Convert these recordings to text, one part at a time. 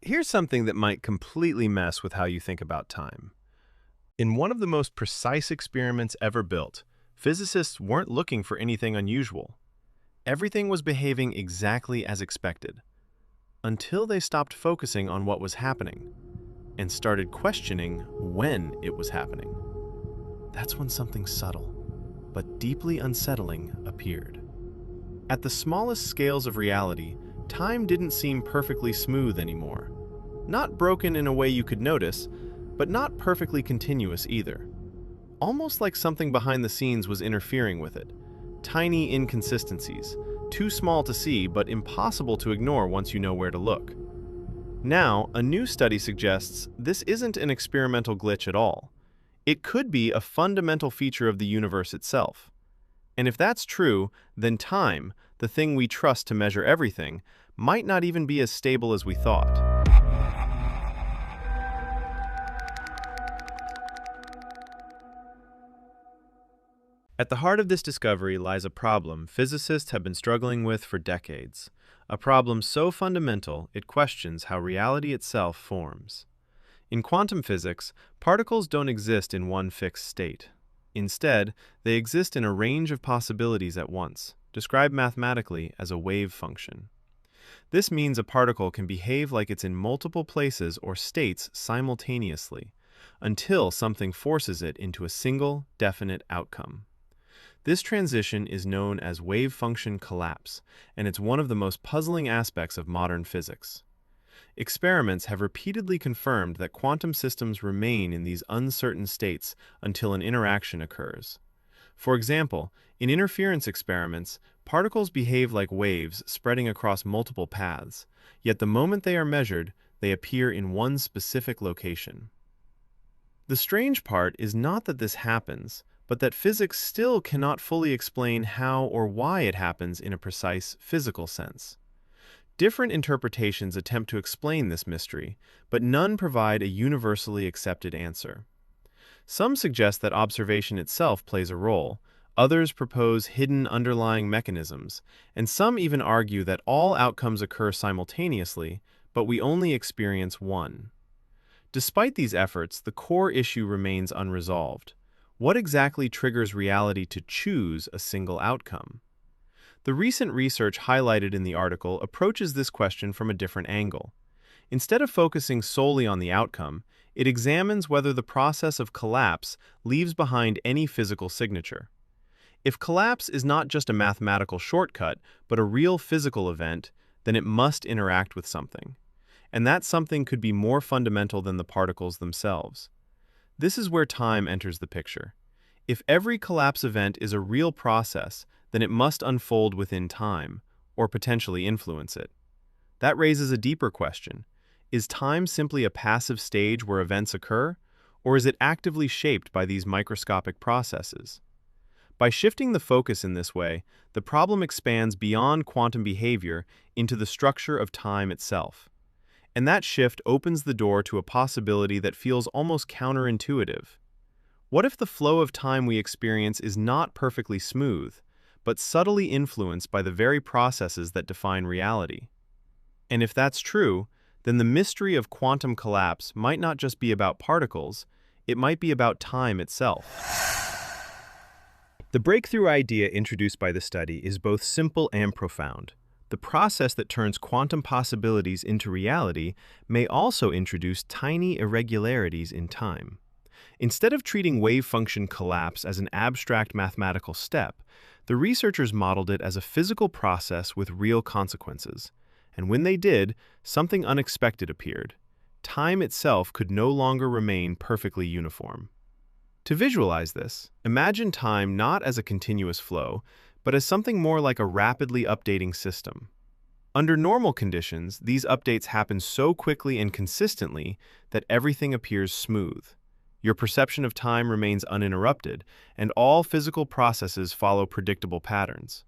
Here's something that might completely mess with how you think about time. In one of the most precise experiments ever built, physicists weren't looking for anything unusual. Everything was behaving exactly as expected, until they stopped focusing on what was happening and started questioning when it was happening. That's when something subtle, but deeply unsettling, appeared. At the smallest scales of reality, time didn't seem perfectly smooth anymore. Not broken in a way you could notice, but not perfectly continuous either. Almost like something behind the scenes was interfering with it. Tiny inconsistencies, too small to see but impossible to ignore once you know where to look. Now, a new study suggests this isn't an experimental glitch at all. It could be a fundamental feature of the universe itself. And if that's true, then time, the thing we trust to measure everything, might not even be as stable as we thought. At the heart of this discovery lies a problem physicists have been struggling with for decades. A problem so fundamental it questions how reality itself forms. In quantum physics, particles don't exist in one fixed state. Instead, they exist in a range of possibilities at once, described mathematically as a wave function. This means a particle can behave like it's in multiple places or states simultaneously, until something forces it into a single, definite outcome. This transition is known as wave function collapse, and it's one of the most puzzling aspects of modern physics. Experiments have repeatedly confirmed that quantum systems remain in these uncertain states until an interaction occurs. For example, in interference experiments, particles behave like waves spreading across multiple paths, yet the moment they are measured, they appear in one specific location. The strange part is not that this happens, but that physics still cannot fully explain how or why it happens in a precise physical sense. Different interpretations attempt to explain this mystery, but none provide a universally accepted answer. Some suggest that observation itself plays a role, others propose hidden underlying mechanisms, and some even argue that all outcomes occur simultaneously, but we only experience one. Despite these efforts, the core issue remains unresolved. What exactly triggers reality to choose a single outcome? The recent research highlighted in the article approaches this question from a different angle. Instead of focusing solely on the outcome, it examines whether the process of collapse leaves behind any physical signature. If collapse is not just a mathematical shortcut, but a real physical event, then it must interact with something. And that something could be more fundamental than the particles themselves. This is where time enters the picture. If every collapse event is a real process, then it must unfold within time, or potentially influence it. That raises a deeper question. Is time simply a passive stage where events occur, or is it actively shaped by these microscopic processes? By shifting the focus in this way, the problem expands beyond quantum behavior into the structure of time itself. And that shift opens the door to a possibility that feels almost counterintuitive. What if the flow of time we experience is not perfectly smooth, but subtly influenced by the very processes that define reality? And if that's true, then the mystery of quantum collapse might not just be about particles, it might be about time itself. The breakthrough idea introduced by the study is both simple and profound. The process that turns quantum possibilities into reality may also introduce tiny irregularities in time. Instead of treating wave function collapse as an abstract mathematical step, the researchers modeled it as a physical process with real consequences. And when they did, something unexpected appeared. Time itself could no longer remain perfectly uniform. To visualize this, imagine time not as a continuous flow, but as something more like a rapidly updating system. Under normal conditions, these updates happen so quickly and consistently that everything appears smooth. Your perception of time remains uninterrupted, and all physical processes follow predictable patterns.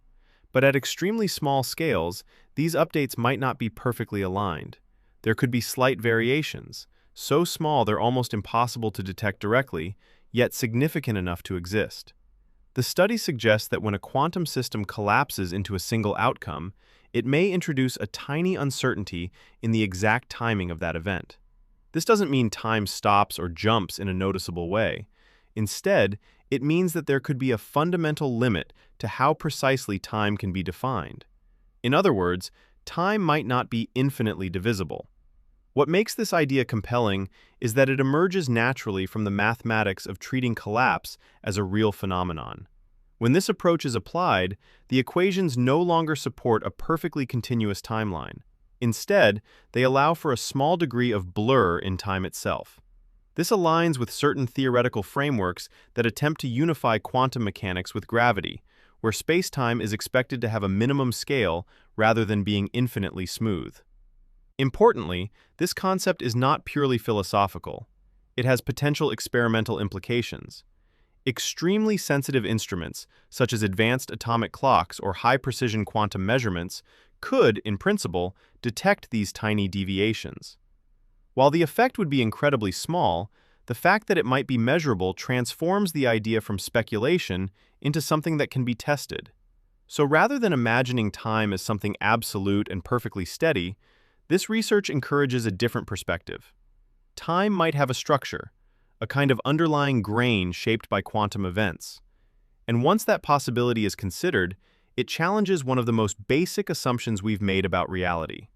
But at extremely small scales, these updates might not be perfectly aligned. There could be slight variations, so small they're almost impossible to detect directly, yet significant enough to exist. The study suggests that when a quantum system collapses into a single outcome, it may introduce a tiny uncertainty in the exact timing of that event. This doesn't mean time stops or jumps in a noticeable way. Instead, it means that there could be a fundamental limit to how precisely time can be defined. In other words, time might not be infinitely divisible. What makes this idea compelling is that it emerges naturally from the mathematics of treating collapse as a real phenomenon. When this approach is applied, the equations no longer support a perfectly continuous timeline. Instead, they allow for a small degree of blur in time itself. This aligns with certain theoretical frameworks that attempt to unify quantum mechanics with gravity, where spacetime is expected to have a minimum scale rather than being infinitely smooth. Importantly, this concept is not purely philosophical. It has potential experimental implications. Extremely sensitive instruments, such as advanced atomic clocks or high-precision quantum measurements, could, in principle, detect these tiny deviations. While the effect would be incredibly small, the fact that it might be measurable transforms the idea from speculation into something that can be tested. So rather than imagining time as something absolute and perfectly steady, this research encourages a different perspective. Time might have a structure, a kind of underlying grain shaped by quantum events. And once that possibility is considered, it challenges one of the most basic assumptions we've made about reality.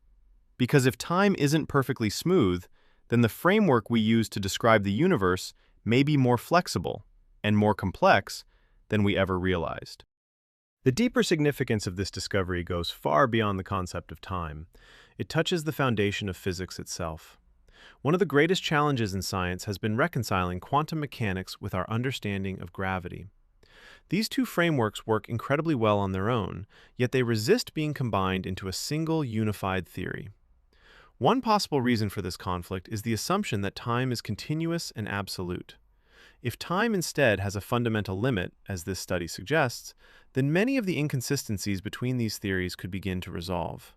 Because if time isn't perfectly smooth, then the framework we use to describe the universe may be more flexible and more complex than we ever realized. The deeper significance of this discovery goes far beyond the concept of time. It touches the foundation of physics itself. One of the greatest challenges in science has been reconciling quantum mechanics with our understanding of gravity. These two frameworks work incredibly well on their own, yet they resist being combined into a single unified theory. One possible reason for this conflict is the assumption that time is continuous and absolute. If time instead has a fundamental limit, as this study suggests, then many of the inconsistencies between these theories could begin to resolve.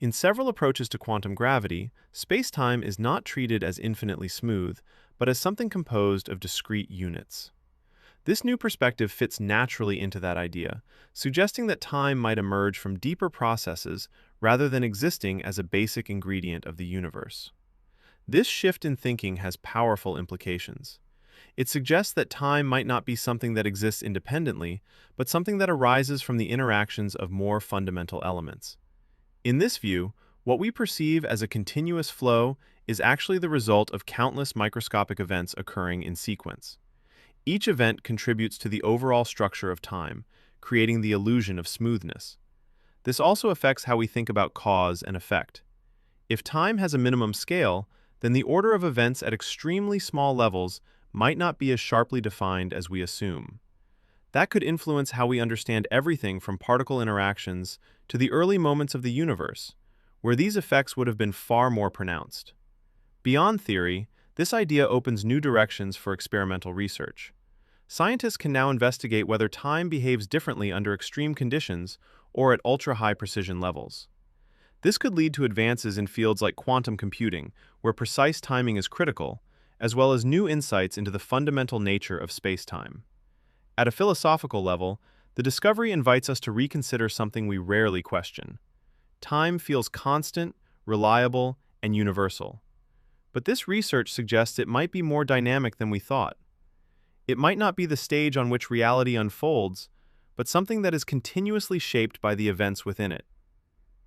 In several approaches to quantum gravity, spacetime is not treated as infinitely smooth, but as something composed of discrete units. This new perspective fits naturally into that idea, suggesting that time might emerge from deeper processes rather than existing as a basic ingredient of the universe. This shift in thinking has powerful implications. It suggests that time might not be something that exists independently, but something that arises from the interactions of more fundamental elements. In this view, what we perceive as a continuous flow is actually the result of countless microscopic events occurring in sequence. Each event contributes to the overall structure of time, creating the illusion of smoothness. This also affects how we think about cause and effect. If time has a minimum scale, then the order of events at extremely small levels might not be as sharply defined as we assume. That could influence how we understand everything from particle interactions to the early moments of the universe, where these effects would have been far more pronounced. Beyond theory, this idea opens new directions for experimental research. Scientists can now investigate whether time behaves differently under extreme conditions or at ultra-high precision levels. This could lead to advances in fields like quantum computing, where precise timing is critical, as well as new insights into the fundamental nature of spacetime. At a philosophical level, the discovery invites us to reconsider something we rarely question. Time feels constant, reliable, and universal. But this research suggests it might be more dynamic than we thought. It might not be the stage on which reality unfolds, but something that is continuously shaped by the events within it.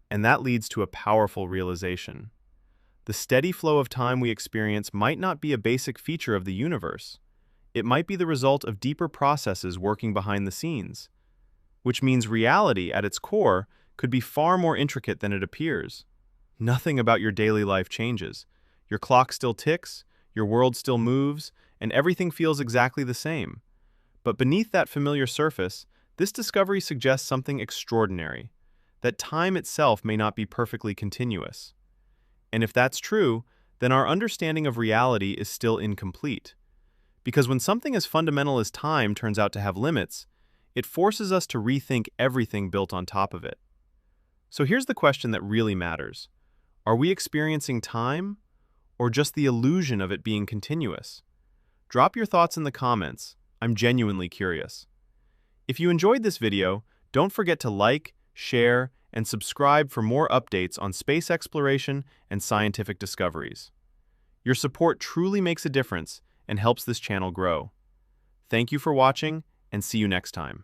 And that leads to a powerful realization. The steady flow of time we experience might not be a basic feature of the universe. It might be the result of deeper processes working behind the scenes, which means reality at its core could be far more intricate than it appears. Nothing about your daily life changes. Your clock still ticks, your world still moves, and everything feels exactly the same. But beneath that familiar surface, this discovery suggests something extraordinary, that time itself may not be perfectly continuous. And if that's true, then our understanding of reality is still incomplete. Because when something as fundamental as time turns out to have limits, it forces us to rethink everything built on top of it. So here's the question that really matters. Are we experiencing time, or just the illusion of it being continuous? Drop your thoughts in the comments. I'm genuinely curious. If you enjoyed this video, don't forget to like, share, and subscribe for more updates on space exploration and scientific discoveries. Your support truly makes a difference and helps this channel grow. Thank you for watching, and see you next time.